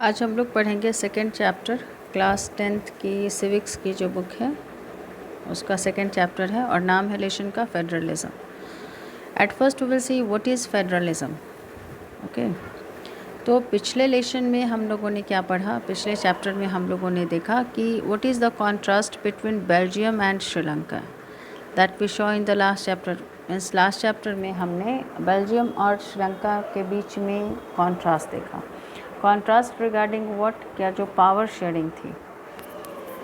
आज हम लोग पढ़ेंगे सेकेंड चैप्टर क्लास 10th की सिविक्स की जो बुक है उसका सेकेंड चैप्टर है और नाम है लेशन का federalism. At first we will see what is federalism. Okay, तो पिछले लेशन में हम लोगों ने क्या पढ़ा? पिछले चैप्टर में हम लोगों ने देखा कि what is the contrast between Belgium and Sri Lanka that we show in the last chapter. Means last chapter में हमने बेल्जियम और श्रीलंका के बीच में कॉन्ट्रास्ट देखा। कॉन्ट्रास्ट रिगार्डिंग व्हाट, क्या जो पावर शेयरिंग थी।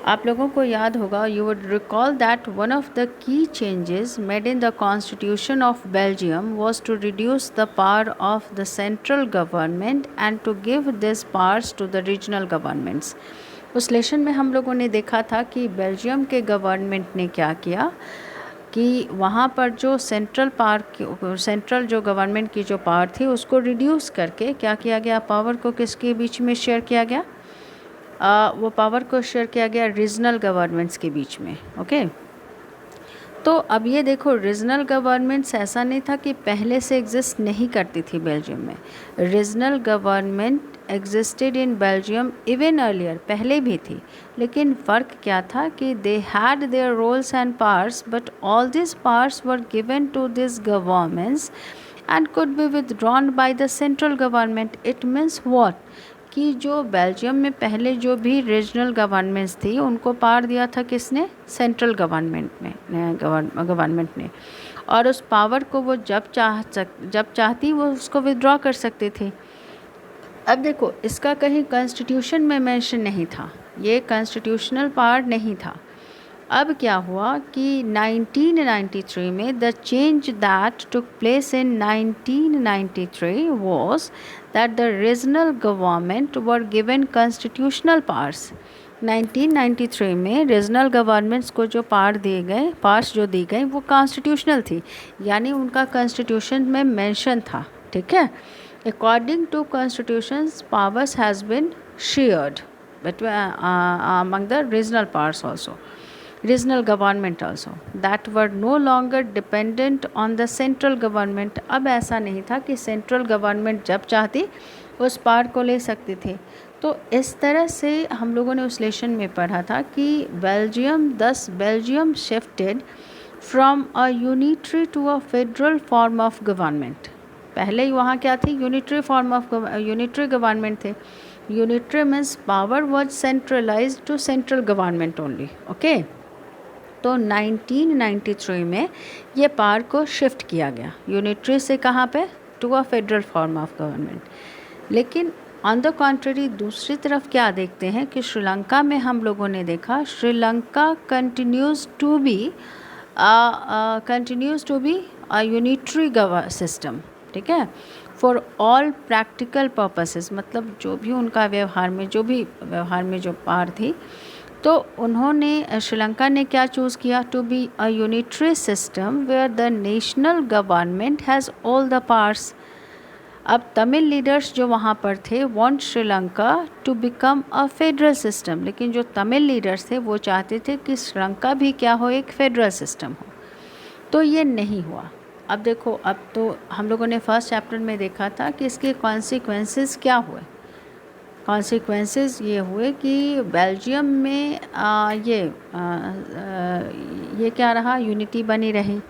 आप लोगों को याद होगा, you would recall that one of the key changes made in the constitution of Belgium was to reduce the power of the central government and to give this powers to the regional governments. उस lesson में हम लोगों ने देखा था कि Belgium के government ने क्या किया कि वहाँ पर जो सेंट्रल जो गवर्नमेंट की जो पावर थी उसको रिड्यूस करके क्या किया गया, पावर को किसके बीच में शेयर किया गया? वो पावर को शेयर किया गया रीजनल गवर्नमेंट्स के बीच में। ओके, तो अब ये देखो, रीजनल गवर्नमेंट्स ऐसा नहीं था कि पहले से एग्जिस्ट नहीं करती थी बेल्जियम में। Regional government existed in Belgium even earlier, पहले भी थी, लेकिन फ़र्क क्या था कि they had their roles and powers but all this powers were given to this governments and could be withdrawn by the central government. It means what, कि जो बेल्जियम में पहले जो भी रीजनल गवर्नमेंट्स थी उनको पावर दिया था किसने? सेंट्रल गवर्नमेंट ने, और उस पावर को वो जब चाहती वो उसको विदड्रॉ कर सकते थे। अब देखो, इसका कहीं कॉन्स्टिट्यूशन में मेंशन नहीं था, ये कॉन्स्टिट्यूशनल पावर नहीं था। अब क्या हुआ कि 1993 में the change that took place in 1993 was that the regional government were given constitutional powers. 1993 में रीजनल गवर्नमेंट्स को जो पावर्स जो दी गई वो कॉन्स्टिट्यूशनल थी, यानी उनका कॉन्स्टिट्यूशन में मेंशन था। ठीक है, according to constitutions powers has been shared among the regional powers also, regional government also, that were no longer dependent on the central government। अब ऐसा नहीं था कि सेंट्रल गवर्नमेंट जब चाहती उस पावर को ले सकती थी। तो इस तरह से हम लोगों ने उस लेशन में पढ़ा था कि Belgium shifted from a unitary to a federal form of government. पहले ही वहाँ क्या थी? यूनिटरी गवर्नमेंट थे। Unitary means power was centralise to central government only. Okay, तो 1993 में ये पावर को शिफ्ट किया गया यूनिटरी से, कहाँ पे? To a federal form of government. लेकिन ऑन द कॉन्ट्ररी दूसरी तरफ क्या देखते हैं कि श्रीलंका में हम लोगों ने देखा Sri Lanka continues to be a unitary system. ठीक है, फॉर ऑल प्रैक्टिकल पर्पसेस, मतलब जो भी उनका व्यवहार में जो पावर थी, तो उन्होंने श्रीलंका ने क्या चूज़ किया? To be a unitary system where the national government has all the powers. अब तमिल लीडर्स जो वहाँ पर थे want Sri Lanka to become a federal system, लेकिन जो तमिल लीडर्स थे वो चाहते थे कि श्रीलंका भी क्या हो, एक फेडरल सिस्टम हो। तो ये नहीं हुआ। अब देखो, अब तो हम लोगों ने फर्स्ट चैप्टर में देखा था कि इसके कॉन्सिक्वेंसेस क्या हुए। कॉन्सिक्वेंसेस ये हुए कि बेल्जियम में ये क्या रहा, यूनिटी बनी रही।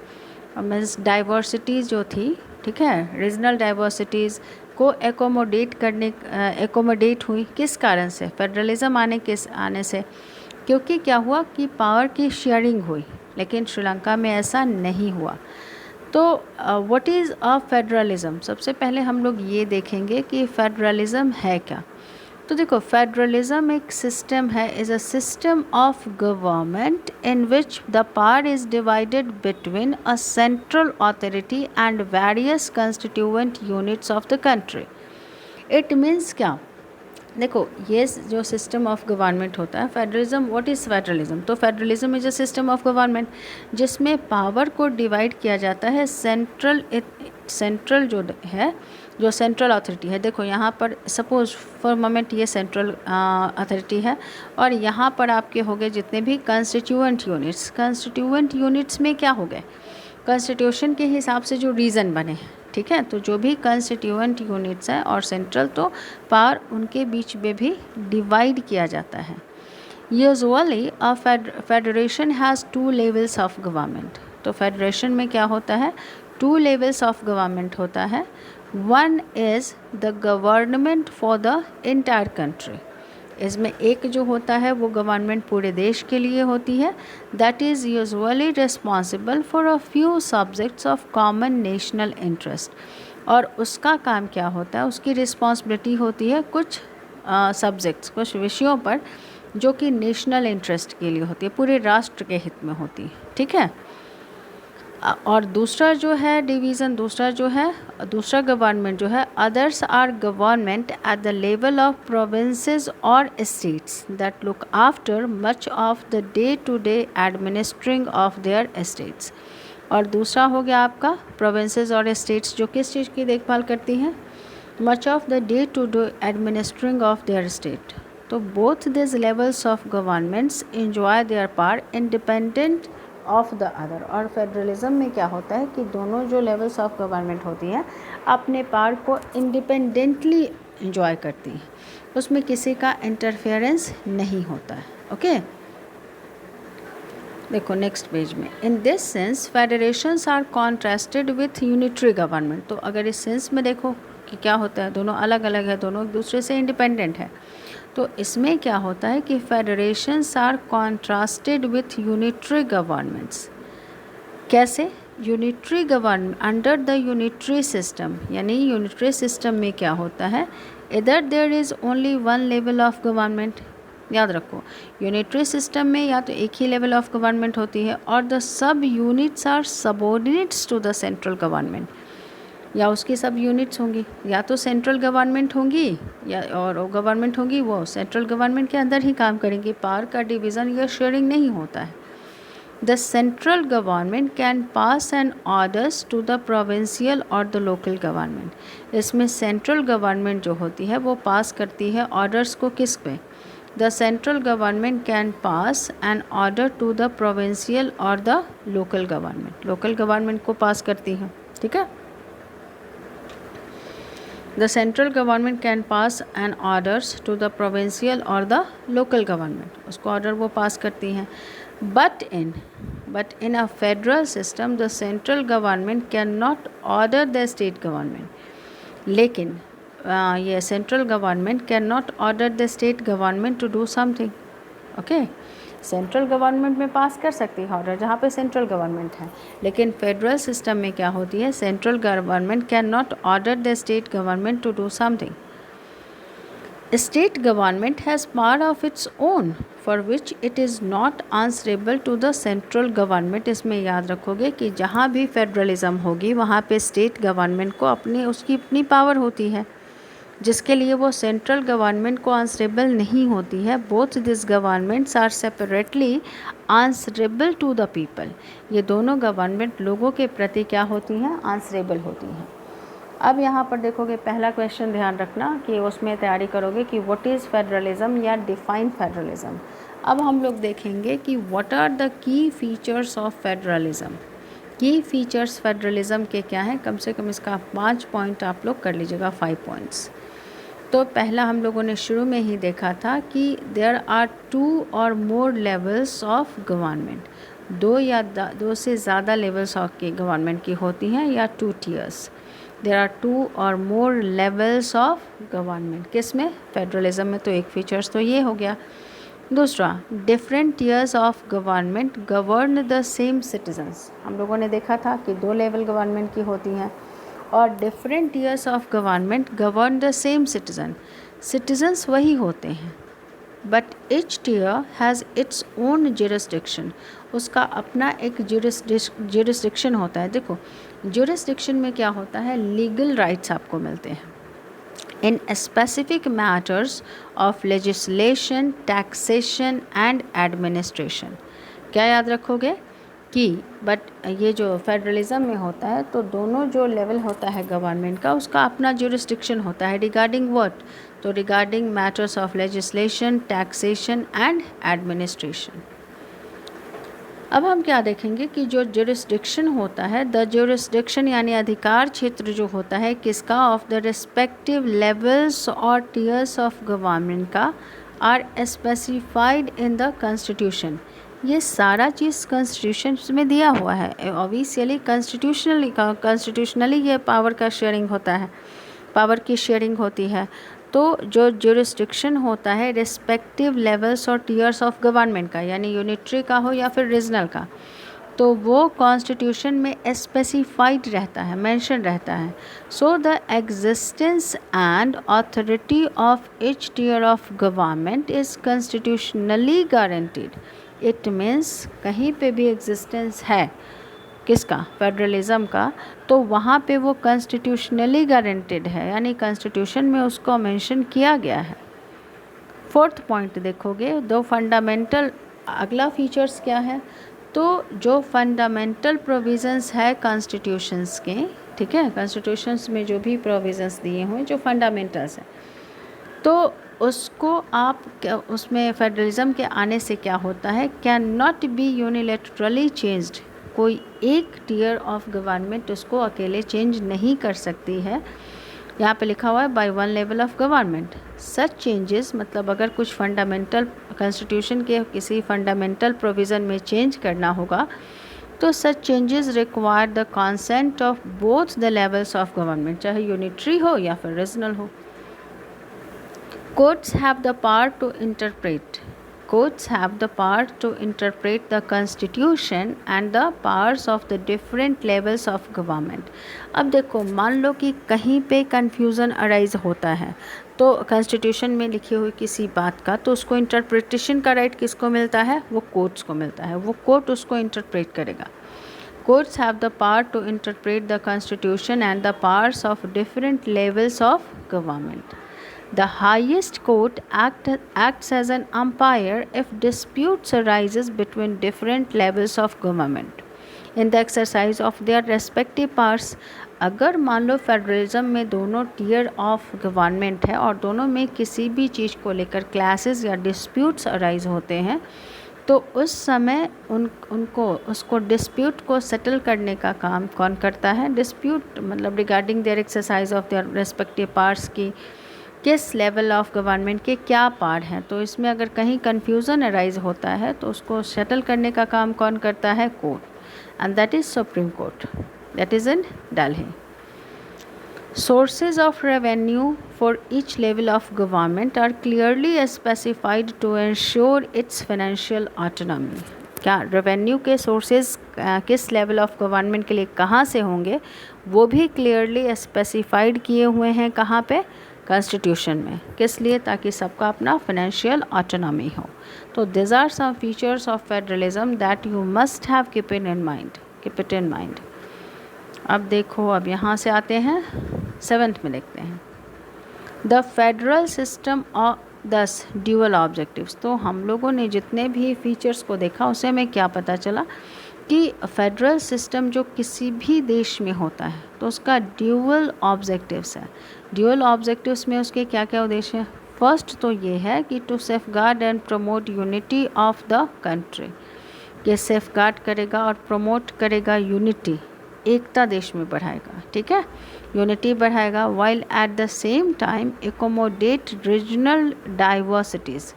मीन्स डाइवर्सिटीज़ जो थी, ठीक है, रीजनल डाइवर्सिटीज़ को एकोमोडेट हुई। किस कारण से? फेडरलिज्म आने से। क्योंकि क्या हुआ कि पावर की शेयरिंग हुई, लेकिन श्रीलंका में ऐसा नहीं हुआ। तो व्हाट इज़ अ फेडरलिज्म? सबसे पहले हम लोग ये देखेंगे कि फेडरलिज्म है क्या। तो देखो, फेडरलिज्म एक सिस्टम है, is a system of government in which the power is divided between a central authority and various constituent units of the country. It means क्या? देखो, ये जो सिस्टम ऑफ गवर्नमेंट होता है फेडरलिज्म, व्हाट इज़ फेडरलिज्म? तो federalism is a system of government जिसमें power को divide किया जाता है सेंट्रल जो सेंट्रल अथॉरिटी है। देखो यहाँ पर सपोज फॉर मोमेंट ये सेंट्रल अथॉरिटी है और यहाँ पर आपके हो गए जितने भी कंस्टिट्यूएंट यूनिट्स में क्या हो गए? कॉन्स्टिट्यूशन के हिसाब से जो रीजन बने, ठीक है। तो जो भी कंस्टिट्यूएंट यूनिट्स हैं और सेंट्रल, तो पावर उनके बीच में भी डिवाइड किया जाता है। Usually a federation has 2 levels of government. तो फेडरेशन में क्या होता है, 2 लेवल्स ऑफ गवर्नमेंट होता है। One is the government for the entire country. इसमें एक जो होता है वो गवर्नमेंट पूरे देश के लिए होती है, that is usually responsible for a few subjects of common national interest. और उसका काम क्या होता है, उसकी रिस्पॉन्सिबिलिटी होती है कुछ सब्जेक्ट्स, कुछ विषयों पर जो कि नेशनल इंटरेस्ट के लिए होती है, पूरे राष्ट्र के हित में होती है, ठीक है। और दूसरा जो है डिवीज़न, दूसरा गवर्नमेंट जो है, others are government at the level of provinces और states that look after much of the day to day administering of their states. और दूसरा हो गया आपका प्रोविंसेस और स्टेट्स, जो किस चीज़ की देखभाल करती हैं, much of the day to day administering of their state. तो both this levels of governments enjoy their power independent of the other. और फेडरलिज्म में क्या होता है कि दोनों जो लेवल्स ऑफ गवर्नमेंट होती हैं अपने पावर को इंडिपेंडेंटली एंजॉय करती हैं, उसमें किसी का इंटरफेरेंस नहीं होता है। ओके, देखो नेक्स्ट पेज में, in this sense federations are contrasted with unitary government. तो अगर इस सेंस में देखो कि क्या होता है, दोनों अलग अलग है, दोनों एक दूसरे से इंडिपेंडेंट है। तो इसमें क्या होता है कि federations are contrasted with unitary governments. कैसे? Unitary government under the unitary system, यानी यूनिटरी सिस्टम में क्या होता है, इधर there is only one level of government. याद रखो, यूनिटरी सिस्टम में या तो एक ही लेवल ऑफ गवर्नमेंट होती है और the sub units are subordinates to the central government, या उसकी सब यूनिट्स होंगी, या तो सेंट्रल गवर्नमेंट होंगी या और गवर्नमेंट होंगी, वो सेंट्रल गवर्नमेंट के अंदर ही काम करेंगी। पावर का डिवीज़न या शेयरिंग नहीं होता है। The central government can pass an orders to the provincial और द लोकल गवर्नमेंट। इसमें सेंट्रल गवर्नमेंट जो होती है वो पास करती है ऑर्डर्स को किस पे, the central government can pass an order to the provincial और the local government, local government को पास करती है, ठीक है। The central government can pass an orders to the provincial or the local government, उसको ऑर्डर वो पास करती हैं। But in a federal system the central government cannot order the state government. लेकिन ये central government cannot order the state government to do something. Okay? Central government में पास कर सकती है ऑर्डर जहाँ पे सेंट्रल गवर्नमेंट है, लेकिन फेडरल सिस्टम में क्या होती है, central government can not order the state government to do something. State government has power of its own for which it is not answerable to the central government. इसमें याद रखोगे कि जहाँ भी फेडरलिज्म होगी वहाँ पे स्टेट गवर्नमेंट को उसकी अपनी पावर होती है, जिसके लिए वो सेंट्रल गवर्नमेंट को आंसरेबल नहीं होती है। Both this governments are separately answerable to the people. ये दोनों गवर्नमेंट लोगों के प्रति क्या होती हैं, आंसरेबल होती हैं। अब यहाँ पर देखोगे पहला क्वेश्चन ध्यान रखना कि उसमें तैयारी करोगे कि व्हाट इज़ फेडरलिज्म या डिफाइन फेडरलिज्म। अब हम लोग देखेंगे कि what are the key features of federalism. Key features federalism के क्या हैं, कम से कम इसका 5 पॉइंट आप लोग कर लीजिएगा, 5 पॉइंट्स। तो पहला हम लोगों ने शुरू में ही देखा था कि देयर आर 2 और मोर लेवल्स ऑफ गवर्नमेंट, 2 से ज़्यादा लेवल्स ऑफ की गवर्नमेंट की होती हैं, या 2 टियर्स। देयर आर 2 और मोर लेवल्स ऑफ गवर्नमेंट, किस में, फेडरलिज्म में। तो एक फीचर्स तो ये हो गया। दूसरा, different tiers of government govern the same citizens. हम लोगों ने देखा था कि 2 लेवल गवर्नमेंट की होती हैं और different tiers of government govern the same citizen. Citizens वही होते हैं, but each tier has its own jurisdiction. उसका अपना एक ज्यूरिसडिक्शन होता है। देखो, ज्यूरिसडिक्शन में क्या होता है, लीगल राइट्स आपको मिलते हैं in specific matters of legislation, taxation and administration. क्या याद रखोगे कि बट ये जो फेडरलिज्म में होता है तो दोनों जो लेवल होता है गवर्नमेंट का उसका अपना ज्यूरिसडिक्शन होता है। रिगार्डिंग व्हाट, तो regarding matters of legislation, taxation and administration. अब हम क्या देखेंगे कि जो ज्यूरिसडिक्शन होता है, द ज्यूरिसडिक्शन यानी अधिकार क्षेत्र जो होता है किसका, ऑफ द रिस्पेक्टिव लेवल्स और टियर्स ऑफ गवर्नमेंट का, are specified in the constitution. ये सारा चीज़ कॉन्स्टिट्यूशन में दिया हुआ है। ऑब्वियसली कॉन्स्टिट्यूशनली ये पावर का शेयरिंग होता है, पावर की शेयरिंग होती है। तो जो ज्यूरिसडिक्शन होता है रिस्पेक्टिव लेवल्स और टियर्स ऑफ गवर्नमेंट का, यानी यूनिटरी का हो या फिर रीजनल का, तो वो कॉन्स्टिट्यूशन में स्पेसिफाइड रहता है, मेंशन रहता है। So the existence and authority of each tier of government is constitutionally guaranteed. It means कहीं पे भी एग्जिस्टेंस है किसका, फेडरलिज़म का, तो वहाँ पे वो कॉन्स्टिट्यूशनली गारंटेड है, यानी कॉन्स्टिट्यूशन में उसको मेंशन किया गया है। फोर्थ पॉइंट देखोगे, दो फंडामेंटल, अगला फीचर्स क्या है, तो जो फंडामेंटल प्रोविज़न्स है कॉन्स्टिट्यूशंस के, ठीक है, कॉन्स्टिट्यूशंस में जो भी प्रोविज़न्स दिए हुए जो फंडामेंटल्स हैं, तो उसको आप उसमें फेडरलिज़म के आने से क्या होता है, can not be unilaterally changed. कोई एक टियर ऑफ गवर्नमेंट उसको अकेले चेंज नहीं कर सकती है। यहाँ पे लिखा हुआ है by one level of government. Such changes मतलब अगर कुछ फंडामेंटल कॉन्स्टिट्यूशन के किसी फंडामेंटल प्रोविज़न में चेंज करना होगा तो such changes require the consent of both the levels of government, चाहे यूनिटरी हो या फिर रीजनल हो। Courts have the power to interpret. Courts have the power to interpret the constitution and the powers of the different levels of government. अब देखो, मान लो कि कहीं पे कन्फ्यूज़न अराइज होता है तो कॉन्स्टिट्यूशन में लिखी हुई किसी बात का, तो उसको इंटरप्रिटेशन का राइट किसको मिलता है, वो कोर्ट्स को मिलता है। वो कोर्ट उसको इंटरप्रेट करेगा। Courts have the power to interpret the constitution and the powers of different levels of government. The highest court acts as an umpire if disputes arises between different levels of government in the exercise of their respective powers. अगर मान लो federalism में दोनों tier of government है और दोनों में किसी भी चीज़ को लेकर क्लासेस या डिस्प्यूट्स अराइज होते हैं, तो उस समय उनको उसको डिस्प्यूट को सेटल करने का काम कौन करता है, डिस्प्यूट मतलब regarding their exercise of their respective parts की किस लेवल ऑफ गवर्नमेंट के क्या पार्ट हैं। तो इसमें अगर कहीं कन्फ्यूज़न अराइज होता है तो उसको सेटल करने का काम कौन करता है, court, and that is supreme court, that is in Delhi. Sources of revenue for each level of government are clearly specified to ensure its financial autonomy. क्या रेवेन्यू के सोर्सेज किस लेवल ऑफ गवर्नमेंट के लिए कहाँ से होंगे, वो भी क्लियरली स्पेसिफाइड किए हुए हैं कहाँ पे, कॉन्स्टिट्यूशन में। किस लिए, ताकि सबका अपना फाइनेंशियल ऑटोनॉमी हो। तो this are some features of federalism that you must have keep it in mind. अब देखो, अब यहाँ से आते हैं 7th में देखते हैं द फेडरल सिस्टम ऑफ दस ड्यूअल ऑब्जेक्टिव्स। तो हम लोगों ने जितने भी फीचर्स को देखा उसे हमें क्या पता चला कि फेडरल सिस्टम जो किसी भी देश में होता है तो उसका ड्यूअल ऑब्जेक्टिव्स है। ड्यूअल ऑब्जेक्टिव्स में उसके क्या क्या उद्देश्य हैं। फर्स्ट तो ये है कि to safeguard and promote unity of the country, ये सेफगार्ड करेगा और प्रमोट करेगा यूनिटी, एकता देश में बढ़ाएगा, ठीक है, यूनिटी बढ़ाएगा, while at the same time accommodate regional diversities.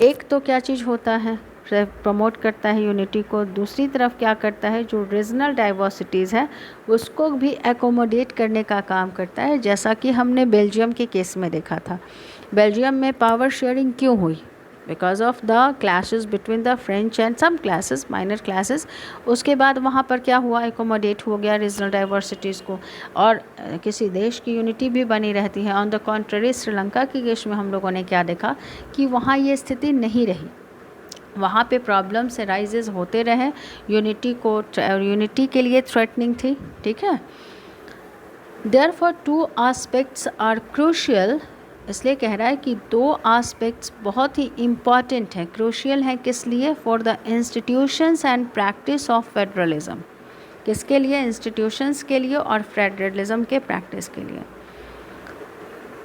एक तो क्या चीज़ होता है, प्रमोट करता है यूनिटी को, दूसरी तरफ क्या करता है, जो रीजनल डाइवर्सिटीज़ है उसको भी एकोमोडेट करने का काम करता है। जैसा कि हमने बेल्जियम के केस में देखा था, बेल्जियम में पावर शेयरिंग क्यों हुई, because of the clashes between the French and some classes, minor classes. उसके बाद वहाँ पर क्या हुआ, एकोमोडेट हो गया रीजनल डाइवर्सिटीज़ को, और किसी देश की यूनिटी भी बनी रहती है। ऑन द कॉन्ट्ररी श्रीलंका के केस में हम लोगों ने क्या देखा कि वहाँ ये स्थिति नहीं रही, वहाँ पे प्रॉब्लम्स राइजेज होते रहे, यूनिटी को, यूनिटी के लिए थ्रेटनिंग थी, ठीक है। Therefore two aspects are crucial, इसलिए कह रहा है कि दो आस्पेक्ट्स बहुत ही इम्पॉर्टेंट हैं, क्रूशियल हैं, किस लिए, for the institutions and practice of federalism. किसके लिए, इंस्टीट्यूशंस के लिए और फेडरलिज्म के प्रैक्टिस के लिए।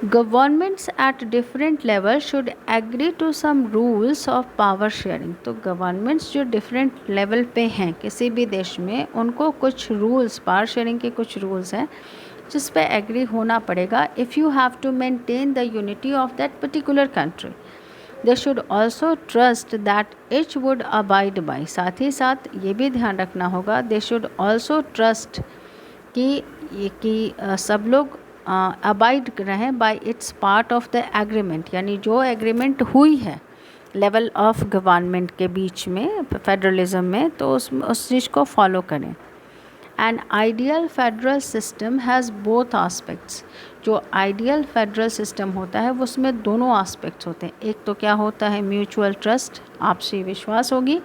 Governments at different level should agree to some rules of power sharing. तो गवर्नमेंट्स जो डिफरेंट लेवल पे हैं किसी भी देश में, उनको कुछ रूल्स, पावर शेयरिंग के कुछ रूल्स हैं जिस पे एग्री होना पड़ेगा if you have to maintain the unity of that particular country. They should also trust that each would abide by. साथ ही साथ ये भी ध्यान रखना होगा, दे शुड ऑल्सो ट्रस्ट कि सब लोग अबाइड रहें bye it's part of the agreement, यानी जो एग्रीमेंट हुई है लेवल ऑफ गवर्नमेंट के बीच में फेडरलिज्म में, तो उस चीज़ को फॉलो करें। An ideal federal system has both aspects. जो आइडियल फेडरल सिस्टम होता है वो उसमें दोनों आस्पेक्ट्स होते हैं। एक तो क्या होता है, म्यूचुअल ट्रस्ट, आपसी विश्वास होगी,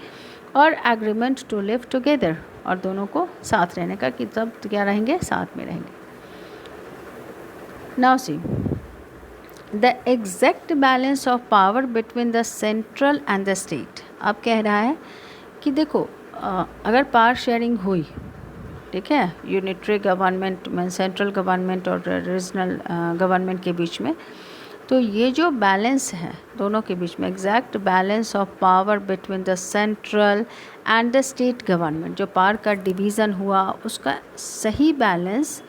और एग्रीमेंट टू लिव टुगेदर, और दोनों को साथ रहने का, कि सब क्या रहेंगे, साथ में रहेंगे। Now see the exact balance of power between the central and the state. अब कह रहा है कि देखो अगर पावर शेयरिंग हुई, ठीक है, यूनिटरी गवर्नमेंट में सेंट्रल गवर्नमेंट और रीजनल गवर्नमेंट के बीच में, तो ये जो बैलेंस है दोनों के बीच में, exact balance of power between the central and the state government, जो पावर का डिवीज़न हुआ उसका सही बैलेंस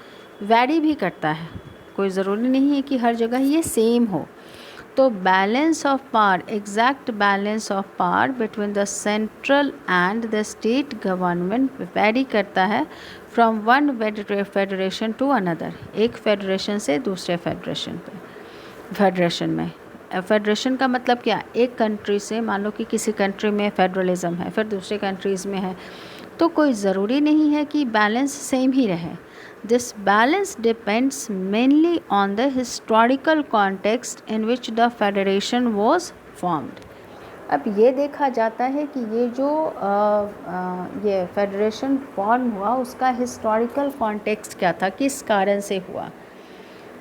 वैरी भी करता है। कोई ज़रूरी नहीं है कि हर जगह ये सेम हो। तो balance of power, exact balance of power between the central and the state government vary करता है from one federation to another, एक फेडरेशन से दूसरे फेडरेशन में। फेडरेशन का मतलब क्या, एक कंट्री से, मान लो कि किसी कंट्री में फेडरलिज्म है, फिर दूसरे कंट्रीज़ में है, तो कोई ज़रूरी नहीं है कि बैलेंस सेम ही रहे। This balance depends mainly on the historical context in which the federation was formed. अब ये देखा जाता है कि ये जो ये फेडरेशन फॉर्म हुआ उसका हिस्टोरिकल कॉन्टेक्स्ट क्या था, किस कारण से हुआ।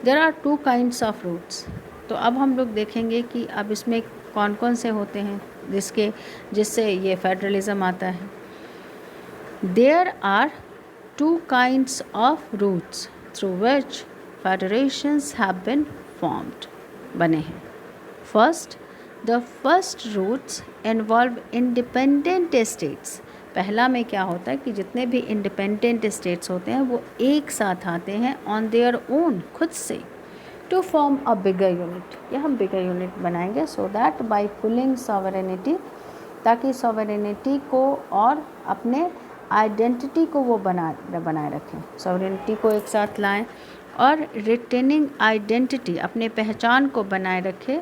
There are two kinds of roots. तो अब हम लोग देखेंगे कि अब इसमें कौन कौन से होते हैं जिससे ये फेडरलिज्म आता है। There are two kinds of roots through which federations have been formed, बने हैं। First, the first roots involve independent states. पहला में क्या होता है कि जितने भी इंडिपेंडेंट स्टेट्स होते हैं वो एक साथ आते हैं ऑन देयर ओन, खुद से, to form a bigger unit, या हम बिगर यूनिट बनाएंगे, so that by pooling sovereignty, ताकि सॉवरेनिटी को और अपने आइडेंटिटी को वो बनाए रखें, सॉवरेनिटी को एक साथ लाएं, और रिटेनिंग आइडेंटिटी, अपने पहचान को बनाए रखें।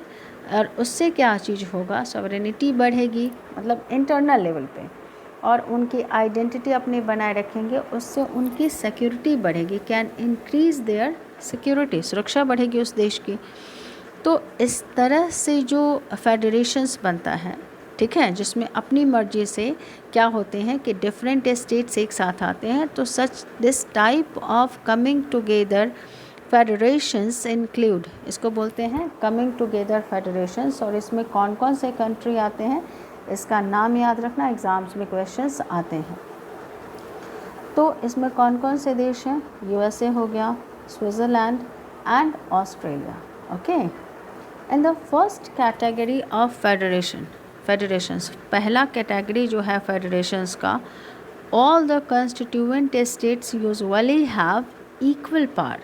और उससे क्या चीज़ होगा, सॉवरेनिटी बढ़ेगी, मतलब इंटरनल लेवल पे, और उनकी आइडेंटिटी अपने बनाए रखेंगे, उससे उनकी सिक्योरिटी बढ़ेगी, कैन इंक्रीज़ देयर सिक्योरिटी, सुरक्षा बढ़ेगी उस देश की। तो इस तरह से जो फेडरेशंस बनता है, ठीक है, जिसमें अपनी मर्जी से क्या होते हैं कि डिफरेंट स्टेट्स एक साथ आते हैं, तो सच this type of coming together federations include, इसको बोलते हैं कमिंग टुगेदर फेडरेशंस। और इसमें कौन कौन से कंट्री आते हैं, इसका नाम याद रखना, एग्ज़ाम्स में क्वेश्चंस आते हैं। तो इसमें कौन कौन से देश हैं, यूएसए हो गया, Switzerland and Australia. Okay, in the first category of federations, पहला कैटेगरी जो है फेडरेशंस का, all the constituent states usually have equal power.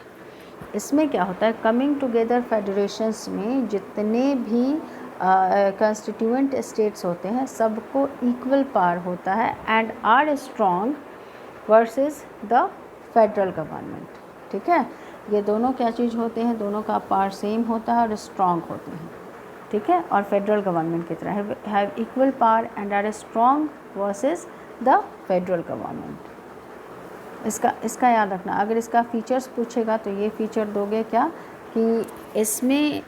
इसमें क्या होता है, कमिंग टुगेदर फेडरेशंस में जितने भी कंस्टिट्यूएंट स्टेट्स होते हैं सबको इक्वल पावर होता है, and are strong versus the federal government. ठीक है, ये दोनों क्या चीज़ होते हैं, दोनों का पावर सेम होता है और स्ट्रॉन्ग होते हैं, ठीक है, और फेडरल गवर्नमेंट की तरह have equal power and are strong versus the federal government. इसका याद रखना, अगर इसका फीचर्स पूछेगा तो ये फीचर दोगे क्या कि इसमें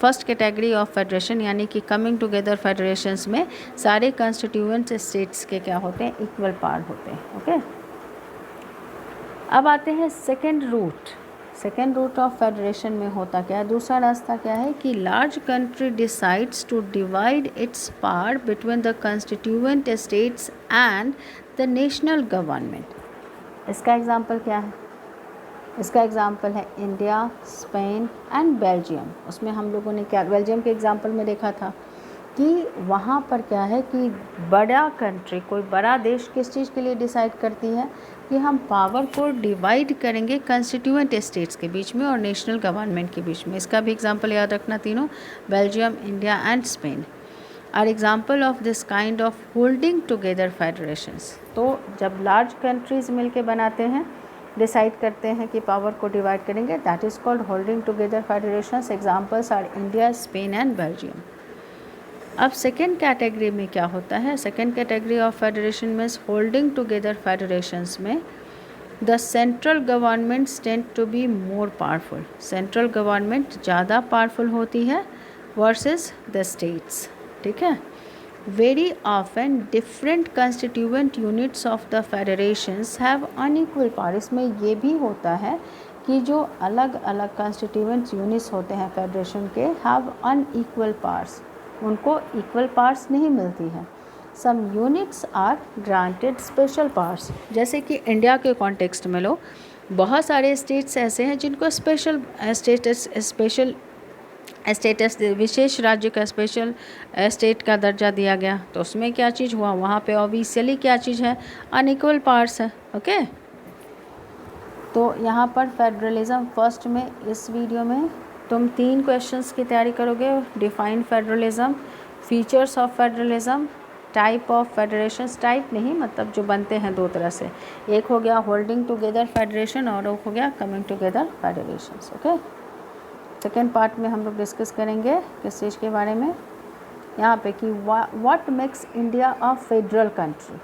फर्स्ट कैटेगरी ऑफ फेडरेशन यानी कि कमिंग टुगेदर फेडरेशंस में सारे कंस्टिट्यूएंट स्टेट्स के क्या होते हैं, इक्वल पावर होते हैं। ओके, अब आते हैं सेकेंड रूट ऑफ फेडरेशन में होता क्या है, दूसरा रास्ता क्या है कि large country decides to divide its power between the constituent states and the national government. इसका एग्जांपल क्या है, इसका एग्जाम्पल है इंडिया, स्पेन एंड बेल्जियम। उसमें हम लोगों ने क्या बेल्जियम के एग्जाम्पल में देखा था कि वहाँ पर क्या है कि बड़ा कंट्री, कोई बड़ा देश किस चीज़ के लिए डिसाइड करती है कि हम पावर को डिवाइड करेंगे कंस्टिट्यूएंट स्टेट्स के बीच में और नेशनल गवर्नमेंट के बीच में। इसका भी एग्जाम्पल याद रखना तीनों, Belgium, India and Spain are example of this kind of holding together federations. तो जब लार्ज कंट्रीज़ मिलके बनाते हैं, डिसाइड करते हैं कि पावर को डिवाइड करेंगे, that is called holding together federations. Examples are India, Spain and Belgium. अब सेकेंड कैटेगरी में क्या होता है, second category of federation means holding together federations में the central governments tend to be more powerful. Central government ज़्यादा powerful होती है versus the states, ठीक है। Very often different constituent units of the federations have unequal power. इसमें ये भी होता है कि जो अलग अलग कंस्टिट्यूएंट यूनिट्स होते हैं फेडरेशन के, हैव अनइक्वल पावर्स, उनको इक्वल पावर्स नहीं मिलती है। Some units are granted special powers. जैसे कि इंडिया के कॉन्टेक्स्ट में लो, बहुत सारे स्टेट्स ऐसे हैं जिनको स्पेशल स्टेटस विशेष राज्य का स्पेशल स्टेट का दर्जा दिया गया। तो उसमें क्या चीज़ हुआ, वहाँ पे ऑब्वियसली क्या चीज़ है, अनइक्वल पावर्स है। ओके, तो यहाँ पर फेडरलिज्म फर्स्ट में इस वीडियो में तुम 3 क्वेश्चंस की तैयारी करोगे। Define federalism, features of federalism, type of federations. Type नहीं, मतलब जो बनते हैं 2 तरह से, एक हो गया होल्डिंग टुगेदर फेडरेशन और एक हो गया coming together federations. Okay, second part में हम लोग डिस्कस करेंगे किस चीज़ के बारे में, यहाँ पे कि what makes India a federal country.